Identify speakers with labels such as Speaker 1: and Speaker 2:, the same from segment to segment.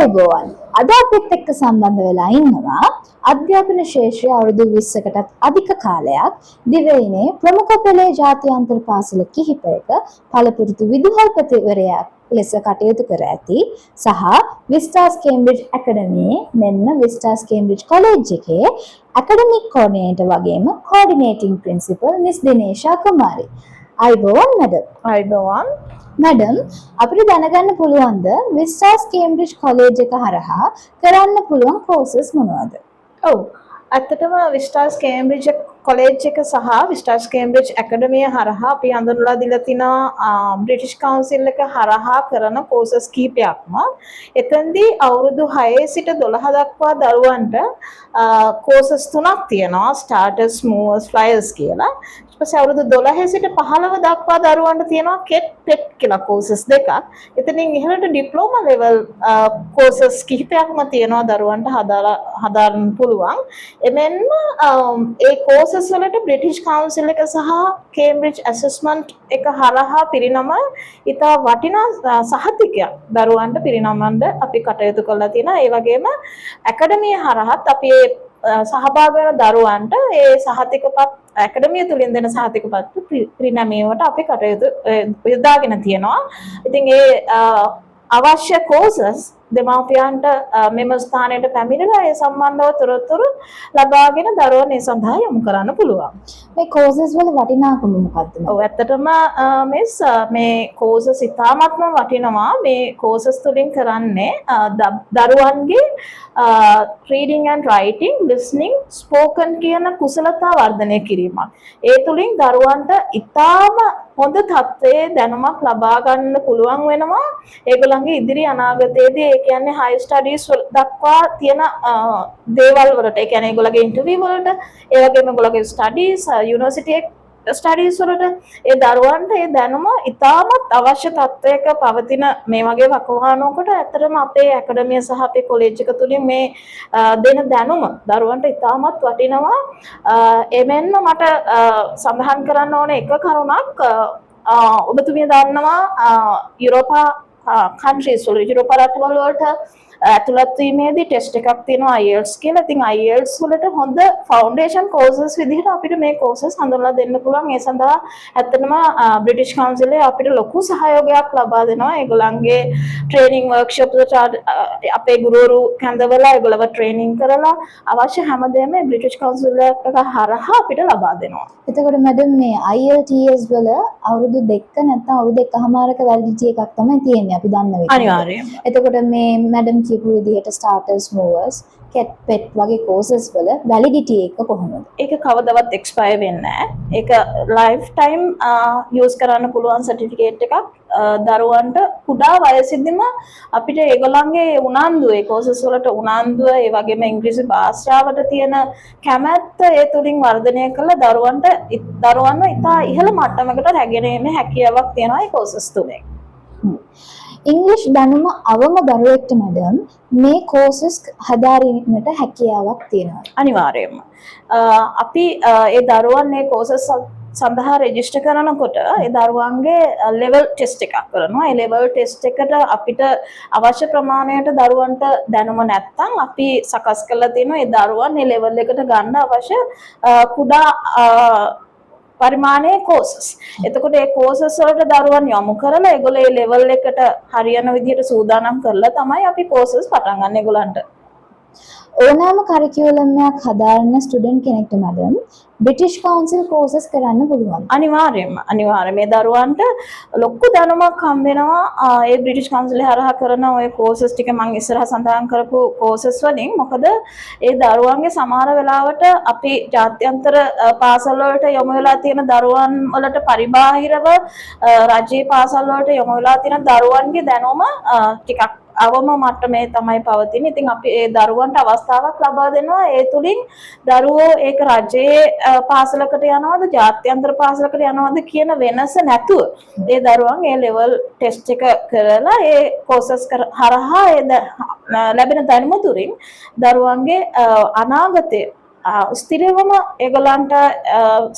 Speaker 1: අයිබෝවන් අද අපිත් එක්ක සම්බන්ධ වෙලා ඉන්නවා අධ්‍යාපන ශාස්ත්‍රය අවුරුදු 20කටත් අධික කාලයක් දිවයිනේ ප්‍රමුඛ පෙළේ ජාත්‍යන්තර පාසල කිහිපයක පළපුරුදු විදුහල්පතිවරයා ලෙස කටයුතු කර ඇති සහ විස්ටාස් කේම්බ්‍රිජ් ඇකඩමියේ මෙන්න විස්ටාස් කේම්බ්‍රිජ් කොලෙජ් එකේ ඇකඩමික් කෝඩිනේටර් වගේම කෝඩිනේටිං ප්‍රින්සිපල් මිස් දිනේෂා කුමාරි. අයිබෝවන් මැඩම්.
Speaker 2: අයිබෝවන්
Speaker 1: මැඩම්, අපිට දැනගන්න පුළුවන්ද විස්ටාස් කේම්බ්‍රිජ් කොලෙජ් එක හරහා කරන්න පුළුවන් කෝසස් මොනවද?
Speaker 2: ඔව් ඇත්තටම විස්ටාස් කේම්බ්‍රිජ් කොලෙජ් එක සහ විස්ටාස් කේම්බ්‍රිජ් ඇකඩමිය හරහා අපි අඳුනලා දීලා තිනවා බ්‍රිටිෂ් කවුන්සිල් එක හරහා කරන කෝසස් කීපයක්ම. එතෙන්දී අවුරුදු 6 සිට 12 දක්වා දරුවන්ට කෝසස් තුනක් තියෙනවා. ස්ටාර්ටර්ස්, මූවර්ස්, ෆ්ලයර්ස් කියලා. ඊට පස්සේ අවුරුදු 12 සිට 15 දක්වා දරුවන්ට තියෙනවා කෙට් පෙට් කියලා කෝසස් දෙකක්. එතනින් ඉහළට ඩිප්ලෝමා ලෙවල් කෝසස් කිහිපයක්ම තියෙනවා දරුවන්ට හදාරන්න පුළුවන්. එමෙන්ම ඒ කෝසස් වලට බ්‍රිටිෂ් කවුන්සිල් එක සහ කේම්බ්‍රිජ් ඇසස්මන්ට් එක හරහා පිරිනම ඉතා වටිනා සහතිකයක් දරුවන්ට පිරිනමන්න අපි කටයුතු කරලා තියෙනවා. ඒ වගේම ඇකඩමිය හරහාත් අපි සහභාගී වෙන දරුවන්ට ඒ සහතිකපත් ඇකඩමිය තුලින් දෙන සහතිකපත් පිරිනැමීමට අපි කටයුතු යොදාගෙන තියෙනවා. ඉතින් ඒ අවශ්‍ය කෝසස් දෙමාපියන්ට මෙම ස්ථානයට පැමිණලා ඒ සම්බන්ධව තොරතුරු ලබාගෙන දරුවන් ඒ සඳහා යොමු කරන්න පුළුවන්.
Speaker 1: මේ කෝසස් වල වටිනාකම මොකක්ද?
Speaker 2: ඔව් ඇත්තටම මිස් මේ කෝසස් ඉතාමත්ම වටිනවා. මේ කෝසස් තුලින් කරන්නේ දරුවන්ගේ reading and writing, listening, spoken කියන කුසලතා වර්ධනය කිරීමක්. ඒ තුලින් දරුවන්ට ඉතාම හොඳ තත්ත්වයේ දැනුමක් ලබා ගන්න පුළුවන් වෙනවා. ඒගොල්ලන්ගේ ඉදිරි අනාගතයේදී ඒ කියන්නේ high studies දක්වා තියෙන දේවල් වලට, ඒ කියන්නේ ඒගොල්ලන්ගේ ඉන්ටර්විව් වලට, ඒ වගේම ඒගොල්ලන්ගේ ස්ටඩීස්, යුනිවර්සිටි ස්ටඩීස් වලට ඒ දරුවන්ට ඒ දැනුම ඉතාමත් අවශ්‍ය තත්ත්වයක පවතින මේ වගේ වකවානුවකට ඇත්තටම අපේ ඇකඩමිය සහ අපේ කොලෙජ් එක තුලින් මේ දෙන දැනුම දරුවන්ට ඉතාමත් වටිනවා. එමෙන්න මට සඳහන් කරන්න ඕන එක කරුණක්, ඔබතුමිය දන්නවා යුරෝපා countries වල යුරෝපා රටවල් වලට ඇතුළත් වීමේදී ටෙස්ට් එකක් තියෙනවා IELTS කියලා. ඉතින් IELTS වලට හොඳ ෆවුන්ඩේෂන් කෝසස් විදිහට අපිට මේ කෝසස් හඳුන්වලා දෙන්න පුළුවන්. ඒ සඳහා ඇත්තටම බ්‍රිටිෂ් කවුන්සිලේ අපිට ලොකු සහයෝගයක් ලබා දෙනවා. ඒගොල්ලන්ගේ ට්‍රේනින් වර්ක්ෂොප් වලට අපේ ගුරුවරු කැඳවලා ඒගොල්ලව ට්‍රේනින් කරලා අවශ්‍ය හැමදේම මේ බ්‍රිටිෂ් කවුන්සිල් එක හරහා අපිට ලබා දෙනවා.
Speaker 1: එතකොට මැඩම් මේ IELTS වල අවුරුදු 2 නැත්නම් අවුරුදු 1.5ක වැලිඩිටි එකක් තමයි තියෙන්නේ අපි දන්න විදිහට.
Speaker 2: අනිවාර්යයෙන්ම.
Speaker 1: එතකොට මේ මැඩම් කියපු විදිහට ස්ටාර්ටර්ස්, මූවර්ස්, කෙට් පෙට් වගේ කෝසස් වල වැලිඩිටි එක කොහොමද?
Speaker 2: ඒක කවදාවත් එක්ස්පයර් වෙන්නේ නැහැ. ඒක ලයිෆ් ටයිම් යූස් කරන්න පුළුවන් සර්ටිෆිකේට් එකක්. දරුවන්ට කුඩා වයසේදීම අපිට ඒගොල්ලන්ගේ උනන්දුව, ඒ කෝසස් වලට උනන්දුව, ඒ වගේම ඉංග්‍රීසි භාෂාවට තියෙන කැමැත්ත ඒ තුලින් වර්ධනය කළ දරුවන්ව ඉතා ඉහළ මට්ටමකට රැගෙන එන්න හැකියාවක් තියෙනවා ඒ කෝසස් තුලින්.
Speaker 1: ඉංග්‍රීසි දැනුම අවම දරුවෙක්ට මැඩම් මේ කෝසස් හදාරීමට හැකියාවක් තියෙනවා.
Speaker 2: අනිවාර්යයෙන්ම. අපි ඒ දරුවන් මේ කෝසස් සඳහා රෙජිස්ටර් කරනකොට ඒ දරුවන්ගේ ලෙවල් ටෙස්ට් එකක් කරනවා. ඒ ලෙවල් ටෙස්ට් එකට අපිට අවශ්‍ය ප්‍රමාණයට දරුවන්ට දැනුම නැත්නම් අපි සකස් කරලා තියෙනවා ඒ දරුවන් මේ ලෙවල් එකට ගන්න අවශ්‍ය කුඩා පරිමාණයේ කෝසස්. එතකොට ඒ කෝසස් වලට දරුවන් යොමු කරලා ඒගොල්ලෝ ඒ ලෙවල් එකට හරියන විදිහට සූදානම් කරලා තමයි අපි කෝසස් පටන් ගන්න ඒගොල්ලන්ට.
Speaker 1: ඕනෑම කරිකියුලම් එකක් හදාරන ස්ටුඩන්ට් කෙනෙක්ට මැඩම් බ්‍රිටිෂ් කවුන්සිල් කෝසස් කරන්න පුළුවන්.
Speaker 2: අනිවාර්යයෙන්ම. මේ දරුවන්ට ලොකු දැනුමක් හම් වෙනවා ඒ බ්‍රිටිෂ් කවුන්සිලේ හරහා කරන ওই කෝසස් ටික මම ඉස්සරහ සඳහන් කරපු කෝසස් වලින්. මොකද ඒ දරුවන්ගේ සමහර වෙලාවට අපි ජාත්‍යන්තර පාසල් වලට යොමු වෙලා තියෙන දරුවන් වලට පරිබාහිරව රාජ්‍යීය පාසල් වලට යොමු වෙලා තියෙන දරුවන්ගේ දැනුම ටිකක් අවම මට්ටමේ තමයි පවතින්නේ. ඉතින් අපි ඒ දරුවන්ට අවස්ථාවක් ලබා දෙනවා. ඒ තුලින් දරුවෝ ඒක රජයේ පාසලකට යනවද ජාත්‍යන්තර පාසලකට යනවද කියන වෙනස නැතුව ඒ දරුවන් ඒ ලෙවල් ටෙස්ට් එක කරලා ඒ කෝසස් හරහා ලැබෙන දැනුම තුලින් දරුවන්ගේ අනාගතයේ ස්ථිරවම ඒගොල්ලන්ට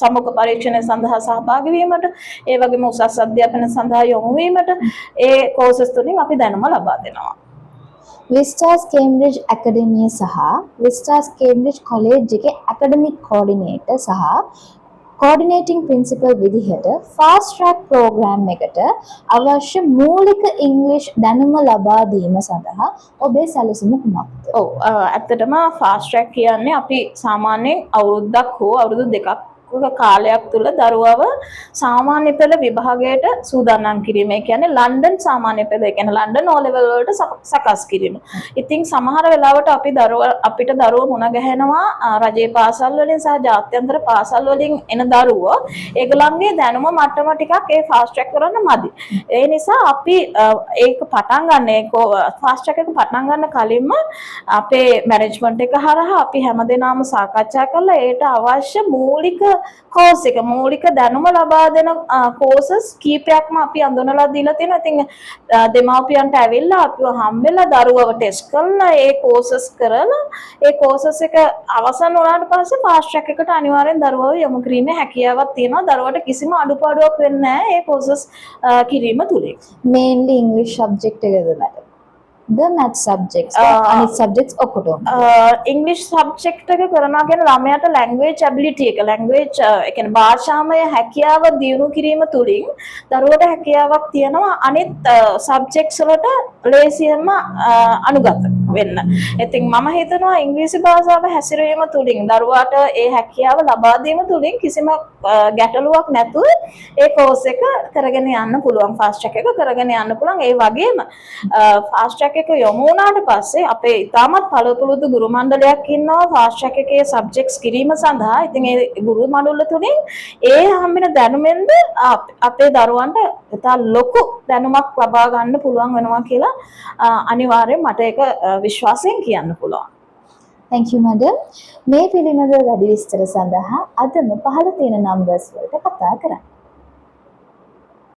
Speaker 2: සමුක පරීක්ෂණ සඳහා සහභාගී වීමට, ඒ වගේම උසස් අධ්‍යාපන සඳහා යොමු වීමට ඒ කෝසස් තුලින් අපි දැනුම ලබා දෙනවා.
Speaker 1: විස්ටාස් කේම්බ්‍රිජ් ඇකඩමිය සහ විස්ටාස් කේම්බ්‍රිජ් කොලේජ් එකේ ඇකඩමික් කෝඩිනේටර් සහ කෝඩිනේටිං ප්‍රින්සිපල් විදිහට ෆාස්ට් ට්‍රැක් ප්‍රෝග්‍රෑම් එකට අවශ්‍ය මූලික ඉංග්‍රීසි දැනුම ලබා දීම සඳහා ඔබේ සැලසුම කුමක්ද?
Speaker 2: ඔව් ඇත්තටම ෆාස්ට් ට්‍රැක් කියන්නේ අපි සාමාන්‍යයෙන් අවුරුද්දක් හෝ අවුරුදු දෙකක් කාලයක් තුළ දරුවව සාමාන්‍ය පෙළ විභාගයට සූදානම් කිරීම. ඒ කියන්නේ ලන්ඩන් සාමාන්‍ය පෙළ, ඒ කියන්නේ ලන්ඩන් O level වලට සකස් කිරීම. ඉතින් සමහර වෙලාවට අපිට දරුවෝ මුණ ගැහෙනවා රජයේ පාසල් වලින් සහ ජාත්‍යන්තර පාසල් වලින් එන දරුවෝ ඒගොල්ලන්ගේ දැනුම මට්ටම ටිකක් ඒ ෆාස්ට් ට්‍රැක් කරන්න මදි. ඒ නිසා අපි ඒක පටන් ගන්න ෆාස්ට් ට්‍රැක් එක පටන් ගන්න කලින්ම අපේ මැනේජ්මන්ට් එක හරහා අපි හැමදේනම සාකච්ඡා කරලා ඒට අවශ්‍ය මූලික කෝස් එක මූලික දැනුම ලබා දෙන කෝසස් කීපයක්ම අපි අඳුනලා දීලා තියෙනවා. ඉතින් දෙමාපියන්ට ඇවිල්ලා අපිව හම්බෙලා දරුවව ටෙස්ට් කරලා ඒ කෝසස් කරලා ඒ කෝසස් එක අවසන් වුණාට පස්සේ ෆාස්ට් ට්‍රැක් එකට අනිවාර්යෙන් දරුවව යොමු කිරීමේ හැකියාවක් තියෙනවා. දරුවට කිසිම අඩුපාඩුවක් වෙන්නේ නැහැ ඒ කෝසස් කිරීම තුලින්.
Speaker 1: Mainly English subject එකද මැඩම්? The math subjects අනිත් subjects ඔක්කොටම
Speaker 2: ඉංග්‍රීසි සබ්ජෙක්ට් එක කරනවා කියන්නේ ළමයාට language ability එක language ඒ කියන්නේ භාෂාමය හැකියාව දියුණු කිරීම තුලින් දරුවට හැකියාවක් තියෙනවා අනිත් සබ්ජෙක්ට්ස් වලට ලේසියෙන්ම අනුගත වෙන්න. ඉතින් මම හිතනවා ඉංග්‍රීසි භාෂාව හැසිරීම තුලින් දරුවාට ඒ හැකියාව ලබා දීම තුලින් කිසිම ගැටලුවක් නැතුව ඒ කෝස් එක කරගෙන යන්න පුළුවන්. ෆාස්ට් ට්‍රැක් එක කරගෙන යන්න පුළුවන්. ඒ වගේම ෆාස්ට් ට්‍රැක් එක යොමු වුණාට පස්සේ අපේ ඉතාමත් පළපුරුදු ගුරු මණ්ඩලයක් ඉන්නවා ෆාස්ට් ට්‍රැක් එකේ සබ්ජෙක්ට්ස් කිරීම සඳහා. ඉතින් ඒ ගුරු මණ්ඩල තුලින් ඒ හම්බෙන දැනුමෙන්ද අපේ දරුවන්ට ඉතා ලොකු දැනුමක් ලබා ගන්න පුළුවන් වෙනවා කියලා අනිවාර්යෙන් මට ඒක විශ්වාසයෙන් කියන්න පුළුවන්.
Speaker 1: Thank you madam. මේ පිළිබඳව වැඩි විස්තර සඳහා අදම පහළ තියෙන numbers වලට කතා කරන්න.